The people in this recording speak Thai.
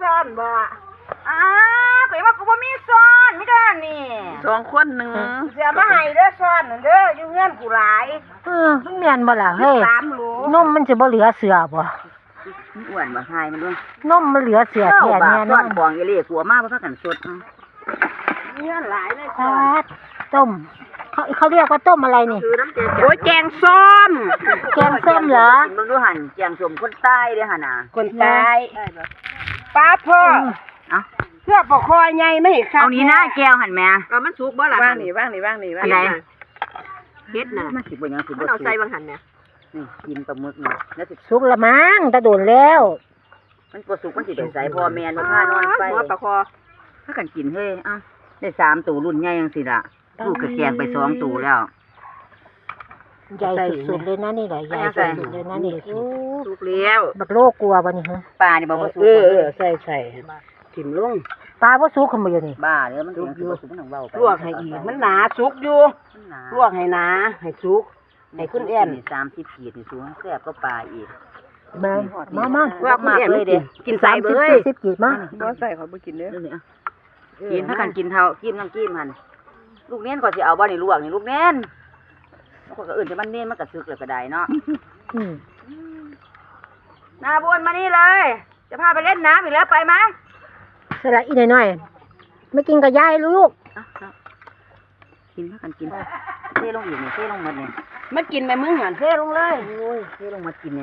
ซ้อนบ่ข่อยว่ากูบ่มีซ้อนไม่ได้นี่ 2 คนหนึ่ง เสียมาให้เด้อซ้อนนั่นเด้ออยู่เงินกูหลาย มันแม่นบ่ล่ะเฮ้ย 3 โหล นมมันสิบ่เหลือเสือบ่ อ้วนบ่ทายมันด้วย นมมันเหลือเสือแท้ บา แน่ ท น ซ้ อ อน นบองอีเล่กลัวมากเพราะพากันสด เงินหลายเลย ปาดต้มเขาเรียกว่าต้มอะไรนี่ คือน้ำเจ๊โอ้ยแกงส้ม แกงส้มเหรอ กินเบิ่งดูหั่นแกงส้มคนใต้เด้อหั่นน่ะ คนตายป้าพ่อ เอ้า เพื่อปกคอใหญ่ไม่เห็นค่ะ เอานี้หน้าแก้วหั่นแม่ ก็มันสุกบ่ล่ะว่างนี่อันไหนเฮ็ดน่ะ มันสิบ่ยังสิบ่ มันเอาใส่บางหันเนี่ย นี่กินปลาหมึกนี่แล้วสิ สุกละมั้งตะโดนแล้ว มันบ่สุกมันสิได้ใส่พ่อแม่นบ่พานอนไฟ หัวปลาคอ ถ้ากันกินเฮ้ยเอ้าได้3ตัวรุ่นใหญ่จังซี่ล่ะลูกก็แกงไป2ตัวแล้ว ใหญ่สุดๆเลยนะนี่แหละใหญ่สุดๆเลยนะนี่ สุกแล้ว บักโลกลัวบ่นี่ฮะ ปลานี่บ่สุก ใส่ถิ่มลง ปลาบ่สุกขโมยนี่ บ้าเด้อมันสุกมันต้องเว้าไป ลวกให้อีกมันหนาสุกอยู่ลวกให้หนาให้สุกให้คุณแอน นี่30ขีดนี่สูงแซ่บก็ปลาอีก มา ลวกคุณแอนเลยเด้กินใส่เบ้ย 30-40กีบมา บ่ใส่เขาบ่กินเด้อ นี่กินถ้ากันกินเท่ากินน้ำจิ้มหั่นลูกเน้นก็สิเอาบ่นี่ลวกนี่ลูกเน้นคนก็อื่นแต่มันเน้นมันก็ซึกแล้วก็ได้เนาะ อืม นาบวนมานี่เลย จะพาไปเล่นน้ำอีกแล้วไปไหม สละอีหน่อยๆไม่กินกับยายลูก กินถ้ากันกินเทลงอีกนี่เทลงหมดนี่ มันกินไปมึงหัน เทลงเลยโอ้ยเทลงมากินเนี่ย